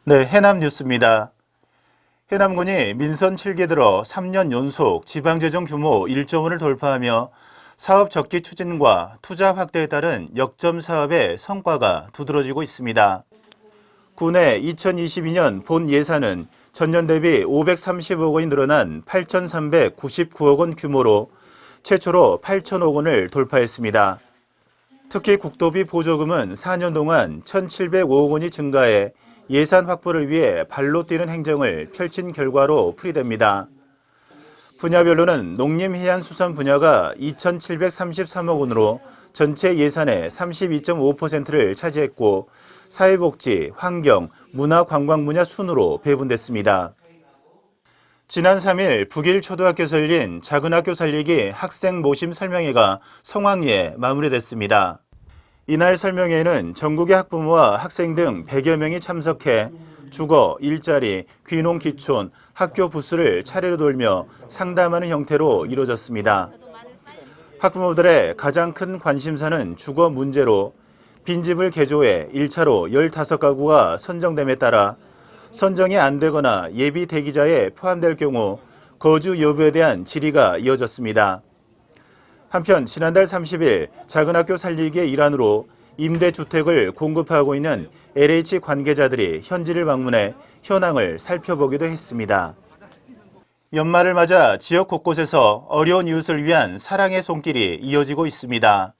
네, 해남 뉴스입니다. 해남군이 민선 7개 들어 3년 연속 지방재정 규모 1조 원을 돌파하며 사업 적기 추진과 투자 확대에 따른 역점 사업의 성과가 두드러지고 있습니다. 군의 2022년 본 예산은 전년 대비 530억 원이 늘어난 8,399억 원 규모로 최초로 8천억 원을 돌파했습니다. 특히 국도비 보조금은 4년 동안 1,705억 원이 증가해 예산 확보를 위해 발로 뛰는 행정을 펼친 결과로 풀이됩니다. 분야별로는 농림해양수산 분야가 2,733억 원으로 전체 예산의 32.5%를 차지했고 사회복지, 환경, 문화관광 분야 순으로 배분됐습니다. 지난 3일 북일초등학교에서 열린 작은학교 살리기 학생 모심 설명회가 성황리에 마무리됐습니다. 이날 설명회에는 전국의 학부모와 학생 등 100여 명이 참석해 주거, 일자리, 귀농 기촌, 학교 부스를 차례로 돌며 상담하는 형태로 이루어졌습니다. 학부모들의 가장 큰 관심사는 주거 문제로 빈집을 개조해 1차로 15가구가 선정됨에 따라 선정이 안 되거나 예비 대기자에 포함될 경우 거주 여부에 대한 질의가 이어졌습니다. 한편 지난달 30일 작은학교 살리기의 일환으로 임대주택을 공급하고 있는 LH 관계자들이 현지를 방문해 현황을 살펴보기도 했습니다. 연말을 맞아 지역 곳곳에서 어려운 이웃을 위한 사랑의 손길이 이어지고 있습니다.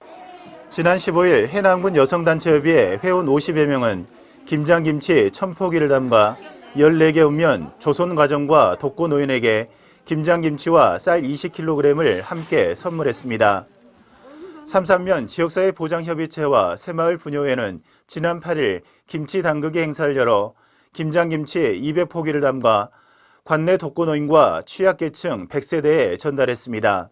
지난 15일 해남군 여성단체협의회 회원 50여 명은 김장김치 1000포기를 담가 14개 읍면 조선가정과 독거노인에게 김장김치와 쌀 20kg을 함께 선물했습니다. 삼산면 지역사회 보장협의체와 새마을 분여회는 지난 8일 김치 담그기 행사를 열어 김장김치 200포기를 담가 관내 독거노인과 취약계층 100세대에 전달했습니다.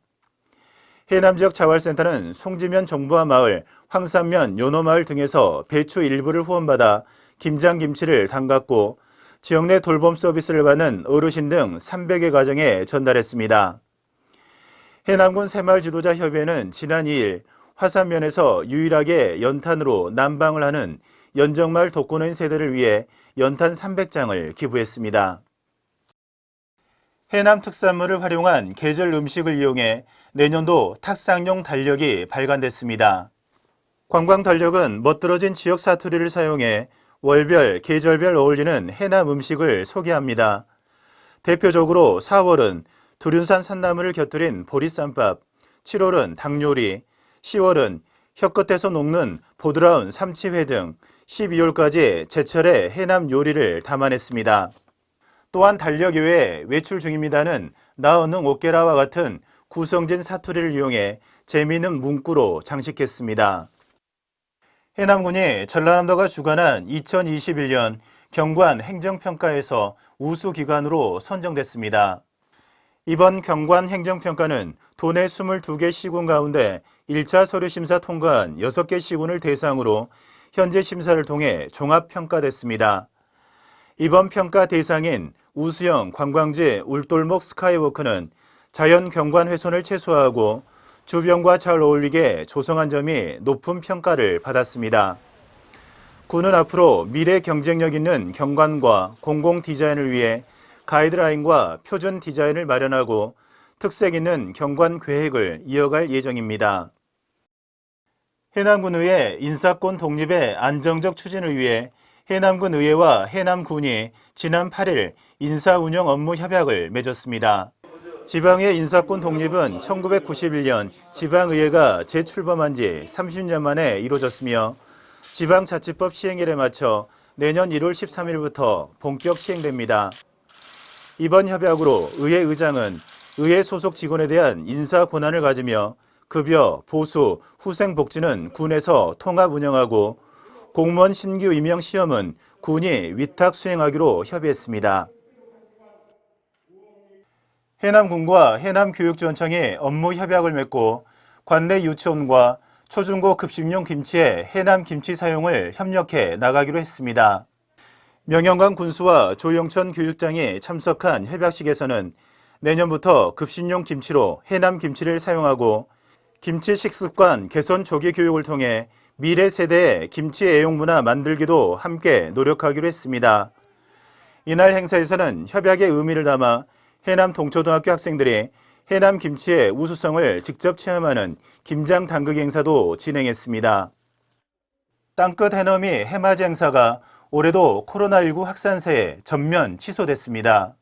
해남 지역 자활센터는 송지면 정부화 마을, 황산면 요노마을 등에서 배추 일부를 후원받아 김장김치를 담갔고 지역 내 돌봄 서비스를 받는 어르신 등 300여 가정에 전달했습니다. 해남군 새마을지도자협의회는 지난 2일 화산면에서 유일하게 연탄으로 난방을 하는 연정마을 독거노인 세대를 위해 연탄 300장을 기부했습니다. 해남 특산물을 활용한 계절 음식을 이용해 내년도 탁상용 달력이 발간됐습니다. 관광 달력은 멋들어진 지역 사투리를 사용해 월별, 계절별 어울리는 해남 음식을 소개합니다. 대표적으로 4월은 두륜산 산나물을 곁들인 보리쌈밥, 7월은 닭요리, 10월은 혀끝에서 녹는 보드라운 삼치회 등 12월까지 제철의 해남 요리를 담아냈습니다. 또한 달력 외에 외출 중입니다는 나은응 옥게라와 같은 구성진 사투리를 이용해 재미있는 문구로 장식했습니다. 해남군이 전라남도가 주관한 2021년 경관 행정평가에서 우수기관으로 선정됐습니다. 이번 경관 행정평가는 도내 22개 시군 가운데 1차 서류심사 통과한 6개 시군을 대상으로 현재 심사를 통해 종합평가됐습니다. 이번 평가 대상인 우수형 관광지 울돌목 스카이워크는 자연 경관 훼손을 최소화하고 주변과 잘 어울리게 조성한 점이 높은 평가를 받았습니다. 군은 앞으로 미래 경쟁력 있는 경관과 공공 디자인을 위해 가이드라인과 표준 디자인을 마련하고 특색 있는 경관 계획을 이어갈 예정입니다. 해남군 의회 인사권 독립의 안정적 추진을 위해 해남군 의회와 해남군이 지난 8일 인사운영 업무 협약을 맺었습니다. 지방의 인사권 독립은 1991년 지방의회가 재출범한 지 30년 만에 이루어졌으며 지방자치법 시행일에 맞춰 내년 1월 13일부터 본격 시행됩니다. 이번 협약으로 의회 의장은 의회 소속 직원에 대한 인사 권한을 가지며 급여, 보수, 후생복지는 군에서 통합 운영하고 공무원 신규 임용 시험은 군이 위탁 수행하기로 협의했습니다. 해남군과 해남교육지원청이 업무 협약을 맺고 관내 유치원과 초중고 급식용 김치의 해남 김치 사용을 협력해 나가기로 했습니다. 명영관 군수와 조영천 교육장이 참석한 협약식에서는 내년부터 급식용 김치로 해남 김치를 사용하고 김치 식습관 개선 조기 교육을 통해 미래 세대의 김치 애용 문화 만들기도 함께 노력하기로 했습니다. 이날 행사에서는 협약의 의미를 담아 해남 동초등학교 학생들이 해남 김치의 우수성을 직접 체험하는 김장 담그기 행사도 진행했습니다. 땅끝 해넘이 해맞이 행사가 올해도 코로나19 확산세에 전면 취소됐습니다.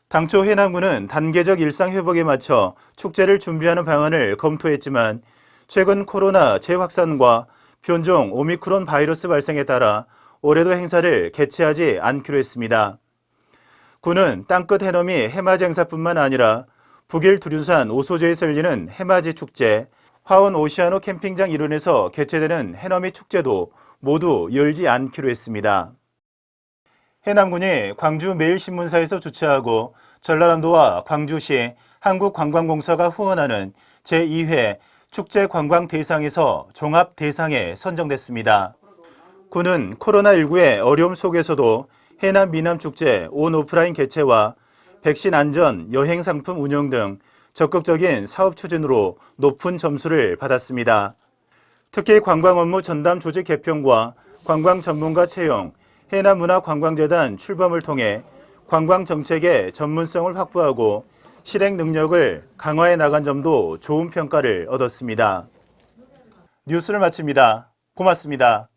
당초 해남군은 단계적 일상 회복에 맞춰 축제를 준비하는 방안을 검토했지만 최근 코로나 재확산과 변종 오미크론 바이러스 발생에 따라 올해도 행사를 개최하지 않기로 했습니다. 군은 땅끝 해넘이 해맞이 행사뿐만 아니라 북일 두륜산 오소제에서 열리는 해맞이 축제, 화원 오시아노 캠핑장 일원에서 개최되는 해넘이 축제도 모두 열지 않기로 했습니다. 해남군이 광주 매일신문사에서 주최하고 전라남도와 광주시 한국관광공사가 후원하는 제2회 축제관광대상에서 종합대상에 선정됐습니다. 군은 코로나19의 어려움 속에서도 해남 미남축제 온 오프라인 개최와 백신 안전, 여행 상품 운영 등 적극적인 사업 추진으로 높은 점수를 받았습니다. 특히 관광 업무 전담 조직 개편과 관광 전문가 채용, 해남문화관광재단 출범을 통해 관광 정책의 전문성을 확보하고 실행 능력을 강화해 나간 점도 좋은 평가를 얻었습니다. 뉴스를 마칩니다. 고맙습니다.